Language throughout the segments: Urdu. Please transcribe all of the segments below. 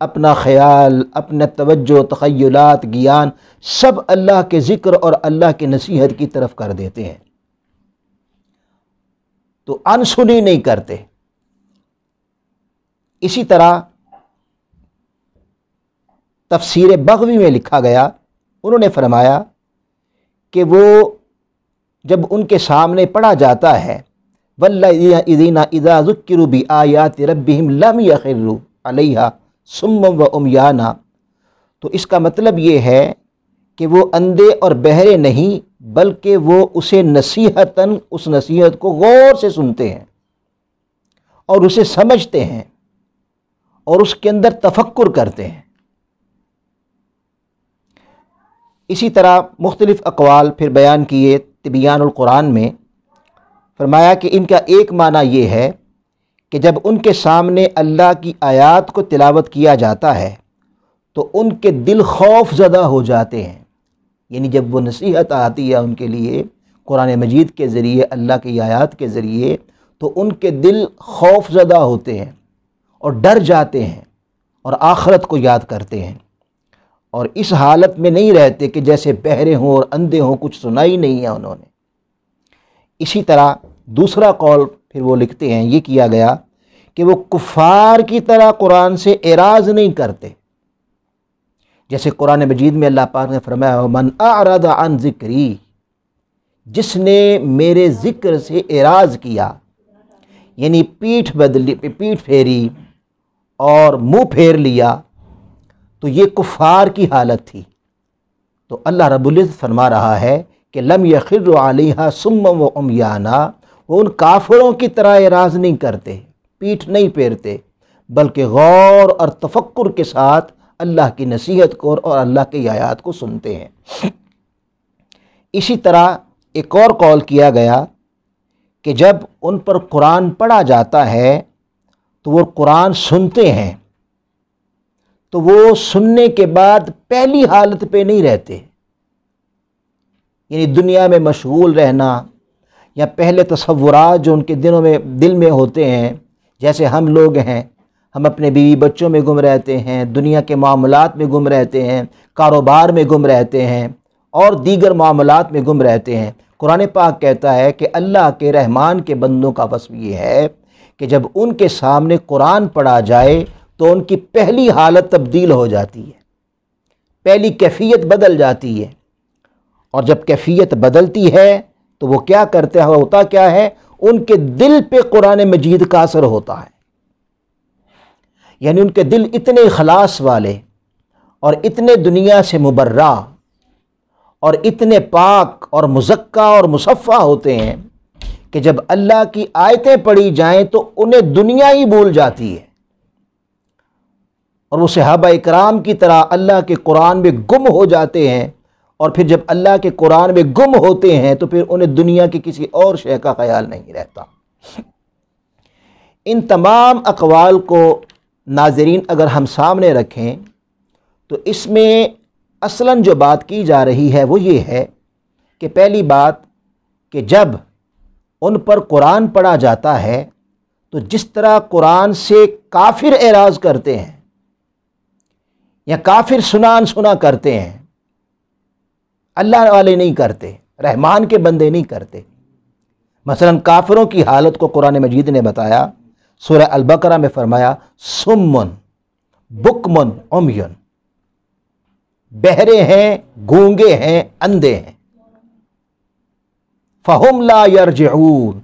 اپنا خیال، اپنا توجہ، تخیلات، گیان سب اللہ کے ذکر اور اللہ کی نصیحت کی طرف کر دیتے ہیں، تو انسنی نہیں کرتے۔ اسی طرح تفسیر بغوی میں لکھا گیا، انہوں نے فرمایا کہ وہ جب ان کے سامنے پڑھا جاتا ہے والذین اذا ذکروا بآیات ربہم لم یخروا علیہا صما وعمیانا، تو اس کا مطلب یہ ہے کہ وہ اندھے اور بہرے نہیں، بلکہ وہ اسے نصیحتاً، اس نصیحت کو غور سے سنتے ہیں اور اسے سمجھتے ہیں اور اس کے اندر تفکر کرتے ہیں۔ اسی طرح مختلف اقوال پھر بیان کیے تبیان القرآن میں، فرمایا کہ ان کا ایک معنی یہ ہے کہ جب ان کے سامنے اللہ کی آیات کو تلاوت کیا جاتا ہے تو ان کے دل خوف زدہ ہو جاتے ہیں، یعنی جب وہ نصیحت آتی ہے ان کے لیے قرآن مجید کے ذریعے، اللہ کی آیات کے ذریعے، تو ان کے دل خوف زدہ ہوتے ہیں اور ڈر جاتے ہیں اور آخرت کو یاد کرتے ہیں، اور اس حالت میں نہیں رہتے کہ جیسے بہرے ہوں اور اندھے ہوں، کچھ سنا ہی نہیں ہے انہوں نے۔ اسی طرح دوسرا قول پھر وہ لکھتے ہیں، یہ کیا گیا کہ وہ کفار کی طرح قرآن سے اعراض نہیں کرتے، جیسے قرآن مجید میں اللہ پاک نے فرمایا من اعرض عن ذکری، جس نے میرے ذکر سے اعراض کیا، یعنی پیٹھ پھیری اور منہ پھیر لیا، تو یہ کفار کی حالت تھی۔ تو اللہ رب العزت فرما رہا ہے کہ لم یخروا علیہا صما وعمیانا، وہ ان کافروں کی طرح اعراض نہیں کرتے، پیٹھ نہیں پھیرتے، بلکہ غور اور تفکر کے ساتھ اللہ کی نصیحت کو اور اللہ کی آیات کو سنتے ہیں۔ اسی طرح ایک اور قول کیا گیا کہ جب ان پر قرآن پڑھا جاتا ہے تو وہ قرآن سنتے ہیں، تو وہ سننے کے بعد پہلی حالت پہ نہیں رہتے، یعنی دنیا میں مشغول رہنا یا پہلے تصورات جو ان کے دل میں ہوتے ہیں، جیسے ہم لوگ ہیں، ہم اپنے بیوی بچوں میں گم رہتے ہیں، دنیا کے معاملات میں گم رہتے ہیں، کاروبار میں گم رہتے ہیں اور دیگر معاملات میں گم رہتے ہیں۔ قرآن پاک کہتا ہے کہ اللہ کے رحمان کے بندوں کا وصف یہ ہے کہ جب ان کے سامنے قرآن پڑھا جائے تو ان کی پہلی حالت تبدیل ہو جاتی ہے، پہلی کیفیت بدل جاتی ہے، اور جب کیفیت بدلتی ہے تو وہ کیا کرتے ہیں، ہوتا کیا ہے، ان کے دل پہ قرآن مجید کا اثر ہوتا ہے، یعنی ان کے دل اتنے اخلاص والے اور اتنے دنیا سے مبرہ اور اتنے پاک اور مزکہ اور مصفہ ہوتے ہیں کہ جب اللہ کی آیتیں پڑھی جائیں تو انہیں دنیا ہی بھول جاتی ہے، اور وہ صحابہ اکرام کی طرح اللہ کے قرآن میں گم ہو جاتے ہیں، اور پھر جب اللہ کے قرآن میں گم ہوتے ہیں تو پھر انہیں دنیا کی کسی اور شے کا خیال نہیں رہتا۔ ان تمام اقوال کو ناظرین اگر ہم سامنے رکھیں تو اس میں اصلاً جو بات کی جا رہی ہے وہ یہ ہے کہ پہلی بات کہ جب ان پر قرآن پڑھا جاتا ہے تو جس طرح قرآن سے کافر اعراض کرتے ہیں یا کافر سنا کرتے ہیں، اللہ والے نہیں کرتے، رحمان کے بندے نہیں کرتے۔ مثلا کافروں کی حالت کو قرآن مجید نے بتایا، سورہ البقرہ میں فرمایا سمن بکمن عمیون، بہرے ہیں، گونگے ہیں، اندھے ہیں، فہم لا یرجعون،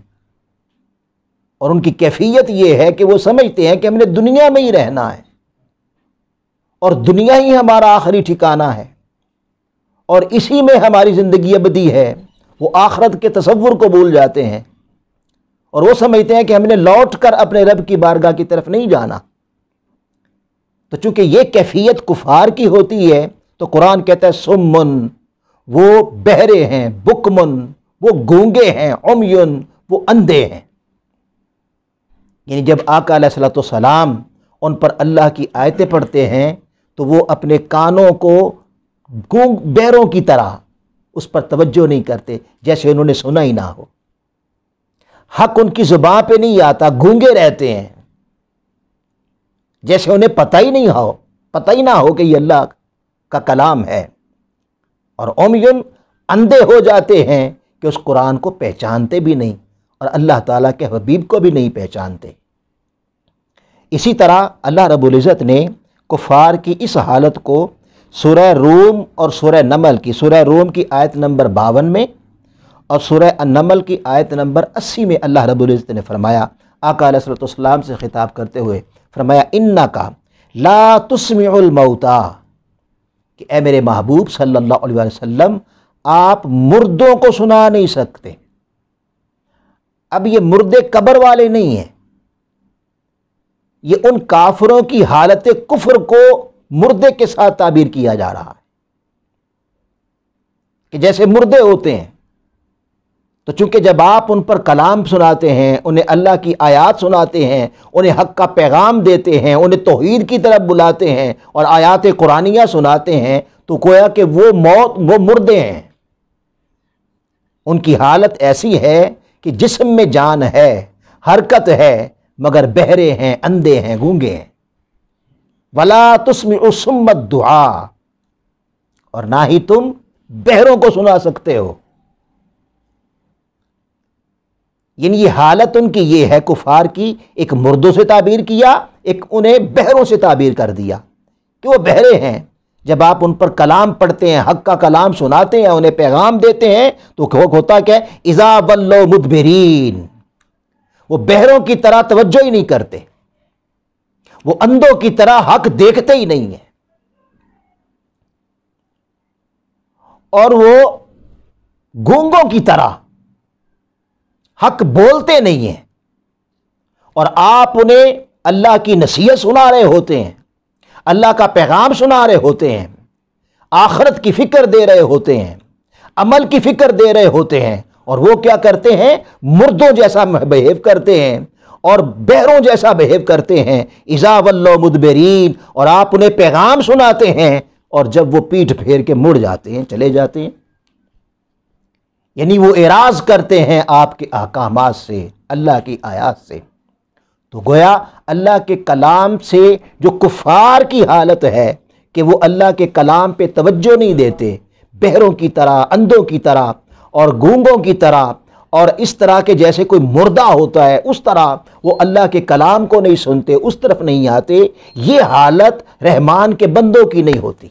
اور ان کی کیفیت یہ ہے کہ وہ سمجھتے ہیں کہ ہم نے دنیا میں ہی رہنا ہے اور دنیا ہی ہمارا آخری ٹھکانہ ہے اور اسی میں ہماری زندگی ابدی ہے۔ وہ آخرت کے تصور کو بھول جاتے ہیں اور وہ سمجھتے ہیں کہ ہم نے لوٹ کر اپنے رب کی بارگاہ کی طرف نہیں جانا۔ تو چونکہ یہ کیفیت کفار کی ہوتی ہے تو قرآن کہتا ہے سمن، وہ بہرے ہیں، بکمن، وہ گونگے ہیں، عمیون، وہ اندھے ہیں۔ یعنی جب آقا علیہ الصلوۃ والسلام ان پر اللہ کی آیتیں پڑھتے ہیں تو وہ اپنے کانوں کو بہروں کی طرح اس پر توجہ نہیں کرتے، جیسے انہوں نے سنا ہی نہ ہو، حق ان کی زبان پہ نہیں آتا، گونگے رہتے ہیں جیسے انہیں پتہ ہی نہیں ہو پتہ ہی نہ ہو کہ یہ اللہ کا کلام ہے، اور عمیٌ اندھے ہو جاتے ہیں کہ اس قرآن کو پہچانتے بھی نہیں اور اللہ تعالیٰ کے حبیب کو بھی نہیں پہچانتے۔ اسی طرح اللہ رب العزت نے کفار کی اس حالت کو سورہ روم اور سورہ نمل کی، سورہ روم کی آیت نمبر 52 میں اور سورہ النمل کی آیت نمبر 80 میں اللہ رب العزت نے فرمایا، آقا علیہ الصلوۃ والسلام سے خطاب کرتے ہوئے فرمایا، اِنَّکَ لا تسمع الموتیٰ، کہ اے میرے محبوب صلی اللہ علیہ وسلم آپ مردوں کو سنا نہیں سکتے۔ اب یہ مردے قبر والے نہیں ہیں، یہ ان کافروں کی حالت کفر کو مردے کے ساتھ تعبیر کیا جا رہا ہے کہ جیسے مردے ہوتے ہیں، تو چونکہ جب آپ ان پر کلام سناتے ہیں، انہیں اللہ کی آیات سناتے ہیں، انہیں حق کا پیغام دیتے ہیں، انہیں توحید کی طرف بلاتے ہیں اور آیات قرآنیہ سناتے ہیں، تو گویا کہ وہ مردے ہیں۔ ان کی حالت ایسی ہے کہ جسم میں جان ہے، حرکت ہے، مگر بہرے ہیں، اندھے ہیں، گونگے ہیں۔ وَلَا تُسْمِعُ الصُّمَّ الدُّعَاءَ، اور نہ ہی تم بہروں کو سنا سکتے ہو۔ یعنی یہ حالت ان کی یہ ہے کفار کی، ایک مردوں سے تعبیر کیا، ایک انہیں بہروں سے تعبیر کر دیا کہ وہ بہرے ہیں۔ جب آپ ان پر کلام پڑھتے ہیں، حق کا کلام سناتے ہیں، انہیں پیغام دیتے ہیں، تو ہوتا کیا ہے، اذا ولوا مدبرین، وہ بہروں کی طرح توجہ ہی نہیں کرتے، وہ اندھوں کی طرح حق دیکھتے ہی نہیں ہیں، اور وہ گونگوں کی طرح حق بولتے نہیں ہیں۔ اور آپ انہیں اللہ کی نصیحت سنا رہے ہوتے ہیں، اللہ کا پیغام سنا رہے ہوتے ہیں، آخرت کی فکر دے رہے ہوتے ہیں، عمل کی فکر دے رہے ہوتے ہیں، اور وہ کیا کرتے ہیں، مردوں جیسا بہیو کرتے ہیں اور بہروں جیسا بہیو کرتے ہیں۔ اذا ولوا مدبرین، اور آپ انہیں پیغام سناتے ہیں اور جب وہ پیٹھ پھیر کے مڑ جاتے ہیں، چلے جاتے ہیں، یعنی وہ اعراض کرتے ہیں آپ کے احکامات سے، اللہ کی آیات سے۔ تو گویا اللہ کے کلام سے جو کفار کی حالت ہے کہ وہ اللہ کے کلام پہ توجہ نہیں دیتے، بہروں کی طرح، اندھوں کی طرح اور گونگوں کی طرح، اور اس طرح کے جیسے کوئی مردہ ہوتا ہے اس طرح وہ اللہ کے کلام کو نہیں سنتے، اس طرف نہیں آتے، یہ حالت رحمان کے بندوں کی نہیں ہوتی۔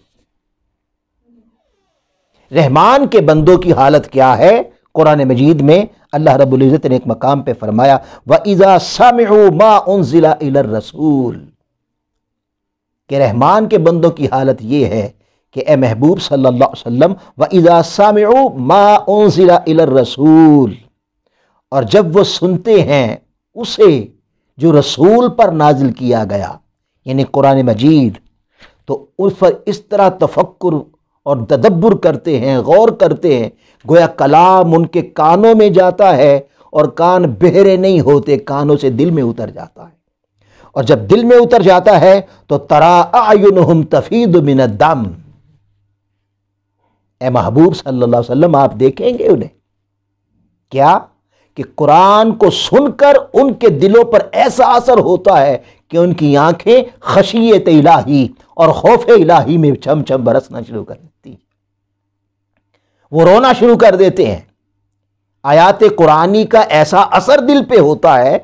رحمان کے بندوں کی حالت کیا ہے؟ قرآن مجید میں اللہ رب العزت نے ایک مقام پہ فرمایا، وَإِذَا سَمِعُوا مَا أُنزِلَ إِلَى الرَّسُولِ، کہ رحمان کے بندوں کی حالت یہ ہے کہ اے محبوب صلی اللہ علیہ وسلم، وَإِذَا سَمِعُوا مَا أُنزِلَ إِلَى الرَّسُولِ، اور جب وہ سنتے ہیں اسے جو رسول پر نازل کیا گیا، یعنی قرآن مجید، تو اس پر اس طرح تفکر اور تدبر کرتے ہیں، غور کرتے ہیں، گویا کلام ان کے کانوں میں جاتا ہے اور کان بہرے نہیں ہوتے، کانوں سے دل میں اتر جاتا ہے، اور جب دل میں اتر جاتا ہے تو ترا اعینہم تفیض من الدم، اے محبوب صلی اللہ علیہ وسلم آپ دیکھیں گے انہیں کیا کہ قرآن کو سن کر ان کے دلوں پر ایسا اثر ہوتا ہے کہ ان کی آنکھیں خشیت الہی اور خوف الہی میں چھم چھم برسنا شروع کر دیتی ہیں، وہ رونا شروع کر دیتے ہیں۔ آیات قرآنی کا ایسا اثر دل پہ ہوتا ہے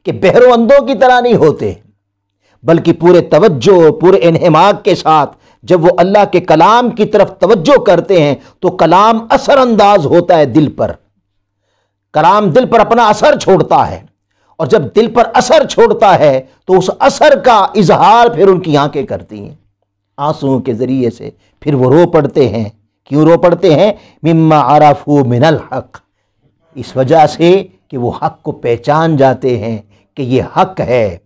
کہ بہروں اندھوں کی طرح نہیں ہوتے، بلکہ پورے توجہ، پورے انہماک کے ساتھ جب وہ اللہ کے کلام کی طرف توجہ کرتے ہیں تو کلام اثر انداز ہوتا ہے دل پر، کلام دل پر اپنا اثر چھوڑتا ہے، اور جب دل پر اثر چھوڑتا ہے تو اس اثر کا اظہار پھر ان کی آنکھیں کرتی ہیں آنسوؤں کے ذریعے سے، پھر وہ رو پڑتے ہیں۔ کیوں رو پڑتے ہیں؟ مما عرفوا من الحق، اس وجہ سے کہ وہ حق کو پہچان جاتے ہیں کہ یہ حق ہے،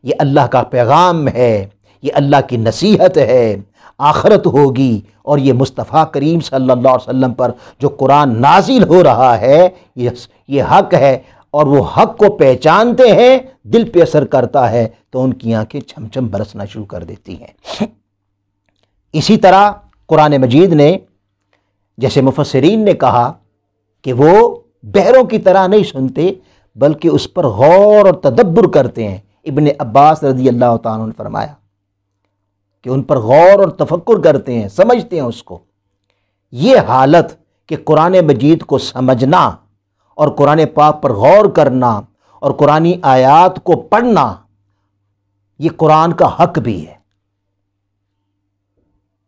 یہ اللہ کا پیغام ہے، یہ اللہ کی نصیحت ہے، آخرت ہوگی، اور یہ مصطفیٰ کریم صلی اللہ علیہ وسلم پر جو قرآن نازل ہو رہا ہے یہ حق ہے، اور وہ حق کو پہچانتے ہیں، دل پہ اثر کرتا ہے تو ان کی آنکھیں چھم چھم برسنا شروع کر دیتی ہیں۔ اسی طرح قرآن مجید نے جیسے مفسرین نے کہا کہ وہ بہروں کی طرح نہیں سنتے بلکہ اس پر غور اور تدبر کرتے ہیں۔ ابن عباس رضی اللہ تعالیٰ عنہ نے فرمایا کہ ان پر غور اور تفکر کرتے ہیں، سمجھتے ہیں اس کو۔ یہ حالت کہ قرآن مجید کو سمجھنا اور قرآن پاک پر غور کرنا اور قرآنی آیات کو پڑھنا، یہ قرآن کا حق بھی ہے۔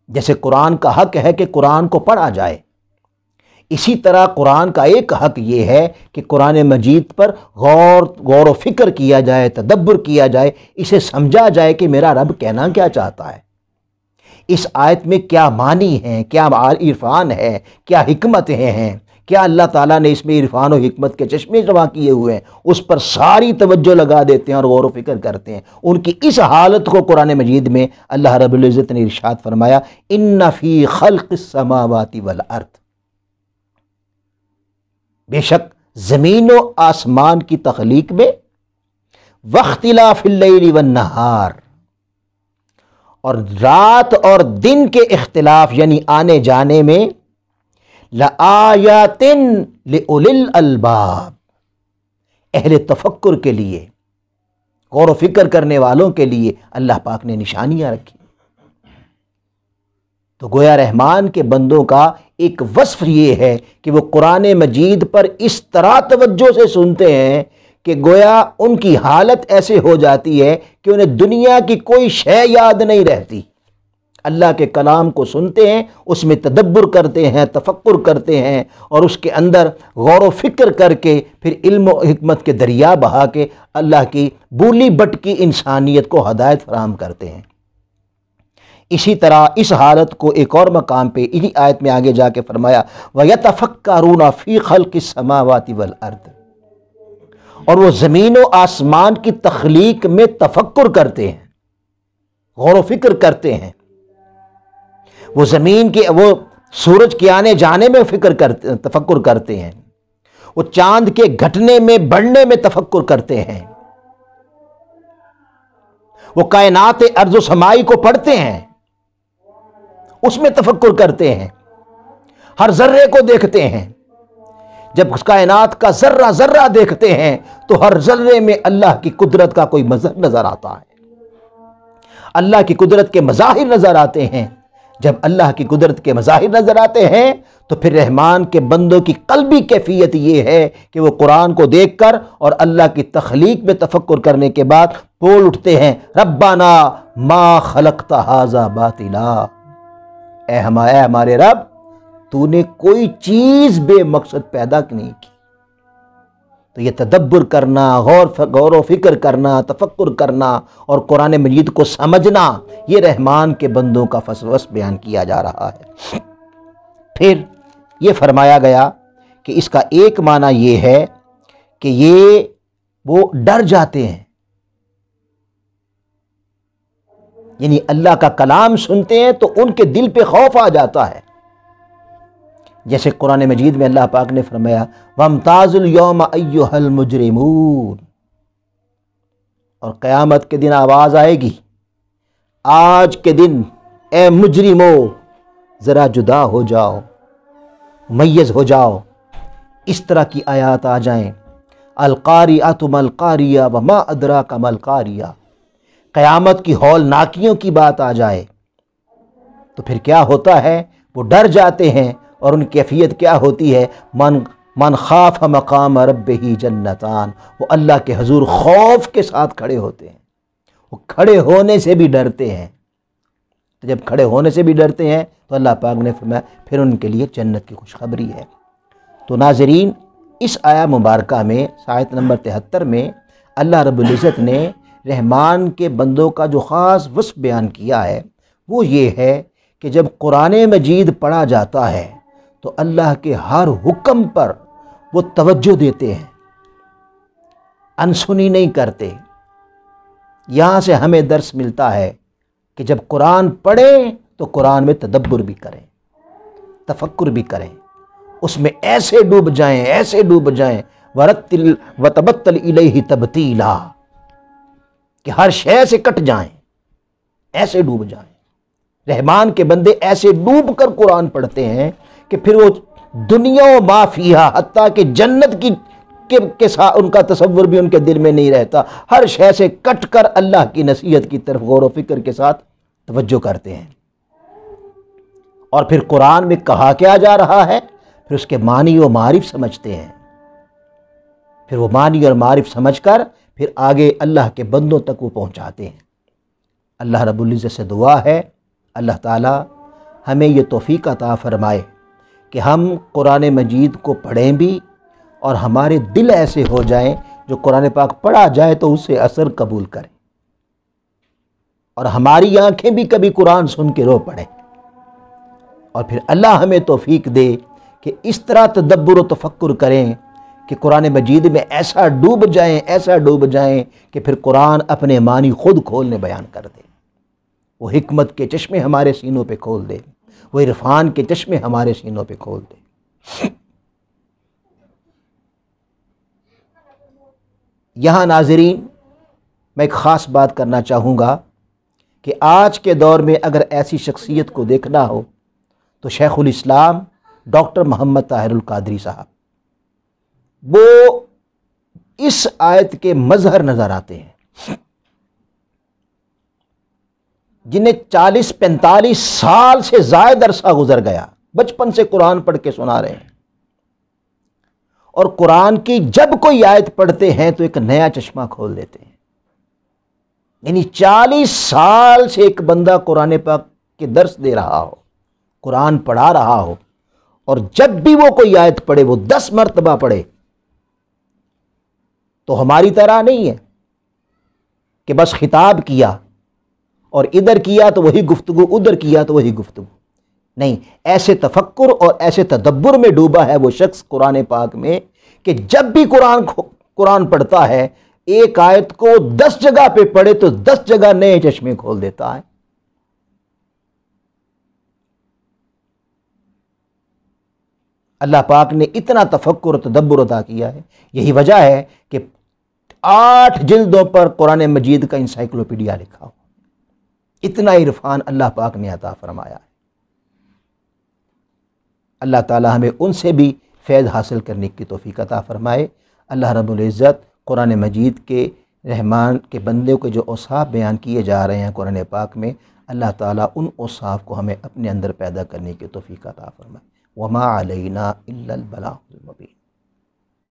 جیسے قرآن کا حق ہے کہ قرآن کو پڑھا جائے، اسی طرح قرآن کا ایک حق یہ ہے کہ قرآن مجید پر غور و فکر کیا جائے، تدبر کیا جائے، اسے سمجھا جائے کہ میرا رب کہنا کیا چاہتا ہے، اس آیت میں کیا معنی ہیں، کیا عرفان ہے، کیا حکمتیں ہیں، کیا اللہ تعالیٰ نے اس میں عرفان و حکمت کے چشمے جمع کیے ہوئے ہیں، اس پر ساری توجہ لگا دیتے ہیں اور غور و فکر کرتے ہیں۔ ان کی اس حالت کو قرآن مجید میں اللہ رب العزت نے ارشاد فرمایا، ان فی خلق السماوات والارض، بے شک زمین و آسمان کی تخلیق میں، واختلاف اللیل والنہار، اور رات اور دن کے اختلاف یعنی آنے جانے میں، لآیات لأولی الالباب، اہل تفکر کے لیے، غور و فکر کرنے والوں کے لیے اللہ پاک نے نشانیاں رکھی۔ تو گویا رحمان کے بندوں کا ایک وصف یہ ہے کہ وہ قرآن مجید پر اس طرح توجہ سے سنتے ہیں کہ گویا ان کی حالت ایسے ہو جاتی ہے کہ انہیں دنیا کی کوئی شے یاد نہیں رہتی۔ اللہ کے کلام کو سنتے ہیں، اس میں تدبر کرتے ہیں، تفکر کرتے ہیں، اور اس کے اندر غور و فکر کر کے پھر علم و حکمت کے دریا بہا کے اللہ کی بولی بٹکی انسانیت کو ہدایت فراہم کرتے ہیں۔ اسی طرح اس حالت کو ایک اور مقام پہ اسی آیت میں آگے جا کے فرمایا، وَيَتَفَكَّرُونَ فِي خَلْقِ السَّمَاوَاتِ وَالْأَرْضِ، اور وہ زمین و آسمان کی تخلیق میں تفکر کرتے ہیں، غور و فکر کرتے ہیں۔ وہ زمین کے، وہ سورج کے آنے جانے میں تفکر کرتے ہیں، وہ چاند کے گھٹنے میں بڑھنے میں تفکر کرتے ہیں، وہ کائنات ارض و سمائی کو پڑھتے ہیں، اس میں تفکر کرتے ہیں، ہر ذرے کو دیکھتے ہیں۔ جب اس کائنات کا ذرہ ذرہ دیکھتے ہیں تو ہر ذرے میں اللہ کی قدرت کا کوئی مظہر نظر آتا ہے، اللہ کی قدرت کے مظاہر نظر آتے ہیں۔ جب اللہ کی قدرت کے مظاہر نظر آتے ہیں تو پھر رحمان کے بندوں کی قلبی کیفیت یہ ہے کہ وہ قرآن کو دیکھ کر اور اللہ کی تخلیق میں تفکر کرنے کے بعد بول اٹھتے ہیں، ربنا ما خلقت ھذا باطلا، اے ہمارے رب، تو نے کوئی چیز بے مقصد پیدا نہیں کی۔ تو یہ تدبر کرنا، غور و فکر کرنا، تفکر کرنا اور قرآن مجید کو سمجھنا، یہ رحمان کے بندوں کا وصف بیان کیا جا رہا ہے۔ پھر یہ فرمایا گیا کہ اس کا ایک معنی یہ ہے کہ یہ وہ ڈر جاتے ہیں، یعنی اللہ کا کلام سنتے ہیں تو ان کے دل پہ خوف آ جاتا ہے۔ جیسے قرآن مجید میں اللہ پاک نے فرمایا، وَامْتَازُوا الْيَوْمَ أَيُّهَا الْمُجْرِمُونَ، اور قیامت کے دن آواز آئے گی، آج کے دن اے مجرمو ذرا جدا ہو جاؤ، میز ہو جاؤ۔ اس طرح کی آیات آ جائیں، القاریۃ ما القاریہ وما ادراک ما القاریہ، قیامت کی ہولناکیوں کی بات آ جائے تو پھر کیا ہوتا ہے؟ وہ ڈر جاتے ہیں، اور ان کی کیفیت کیا ہوتی ہے؟ من خاف مقام ربہ جنتان، وہ اللہ کے حضور خوف کے ساتھ کھڑے ہوتے ہیں، وہ کھڑے ہونے سے بھی ڈرتے ہیں۔ تو جب کھڑے ہونے سے بھی ڈرتے ہیں تو اللہ پاک نے فرمایا پھر ان کے لیے جنت کی خوشخبری ہے۔ تو ناظرین، اس آیہ مبارکہ میں آیت نمبر 73 میں اللہ رب العزت نے رحمان کے بندوں کا جو خاص وصف بیان کیا ہے وہ یہ ہے کہ جب قرآن مجید پڑھا جاتا ہے تو اللہ کے ہر حکم پر وہ توجہ دیتے ہیں، انسنی نہیں کرتے۔ یہاں سے ہمیں درس ملتا ہے کہ جب قرآن پڑھیں تو قرآن میں تدبر بھی کریں، تفکر بھی کریں، اس میں ایسے ڈوب جائیں، ایسے ڈوب جائیں، ورتل وتبتل الیہ تبتیلا، کہ ہر شے سے کٹ جائیں، ایسے ڈوب جائیں۔ رحمان کے بندے ایسے ڈوب کر قرآن پڑھتے ہیں کہ پھر وہ دنیا و ما فیہا، حتیٰ کہ جنت کے ساتھ ان کا تصور بھی ان کے دل میں نہیں رہتا، ہر شے سے کٹ کر اللہ کی نصیحت کی طرف غور و فکر کے ساتھ توجہ کرتے ہیں، اور پھر قرآن میں کہا کیا جا رہا ہے، پھر اس کے معنی و معارف سمجھتے ہیں، پھر وہ معنی اور معارف سمجھ کر پھر آگے اللہ کے بندوں تک وہ پہنچاتے ہیں۔ اللہ رب العزت سے دعا ہے اللہ تعالی ہمیں یہ توفیق عطا فرمائے کہ ہم قرآن مجید کو پڑھیں بھی، اور ہمارے دل ایسے ہو جائیں جو قرآن پاک پڑھا جائے تو اس سے اثر قبول کریں، اور ہماری آنکھیں بھی کبھی قرآن سن کے رو پڑیں، اور پھر اللہ ہمیں توفیق دے کہ اس طرح تدبر و تفکر کریں کہ قرآن مجید میں ایسا ڈوب جائیں کہ پھر قرآن اپنے معنی خود کھولنے بیان کر دے، وہ حکمت کے چشمے ہمارے سینوں پہ کھول دے، وہ عرفان کے چشمے ہمارے سینوں پہ کھول دے۔ یہاں ناظرین میں ایک خاص بات کرنا چاہوں گا کہ آج کے دور میں اگر ایسی شخصیت کو دیکھنا ہو تو شیخ الاسلام ڈاکٹر محمد طاہر القادری صاحب، وہ اس آیت کے مظہر نظر آتے ہیں، جنہیں 40-45 سال سے زائد عرصہ گزر گیا، بچپن سے قرآن پڑھ کے سنا رہے ہیں، اور قرآن کی جب کوئی آیت پڑھتے ہیں تو ایک نیا چشمہ کھول دیتے ہیں۔ یعنی 40 سال سے ایک بندہ قرآن پاک کے درس دے رہا ہو، قرآن پڑھا رہا ہو، اور جب بھی وہ کوئی آیت پڑھے وہ 10 مرتبہ پڑھے، تو ہماری طرح نہیں ہے کہ بس خطاب کیا اور ادھر کیا تو وہی گفتگو، ادھر کیا تو وہی گفتگو، نہیں، ایسے تفکر اور ایسے تدبر میں ڈوبا ہے وہ شخص قرآن پاک میں کہ جب بھی قرآن پڑھتا ہے ایک آیت کو 10 جگہ پہ پڑھے تو 10 جگہ نئے چشمے کھول دیتا ہے۔ اللہ پاک نے اتنا تفکر و تدبر عطا کیا ہے، یہی وجہ ہے کہ 8 جلدوں پر قرآن مجید کا انسائکلوپیڈیا لکھا ہو، اتنا عرفان اللہ پاک نے عطا فرمایا ہے۔ اللہ تعالی ہمیں ان سے بھی فیض حاصل کرنے کی توفیق عطا فرمائے۔ اللہ رب العزت قرآن مجید کے رحمان کے بندے کے جو اوصاف بیان کیے جا رہے ہیں قرآن پاک میں، اللہ تعالیٰ ان اوصاف کو ہمیں اپنے اندر پیدا کرنے کی توفیق عطا فرمائے۔ وما علینا الا البلاغ المبین۔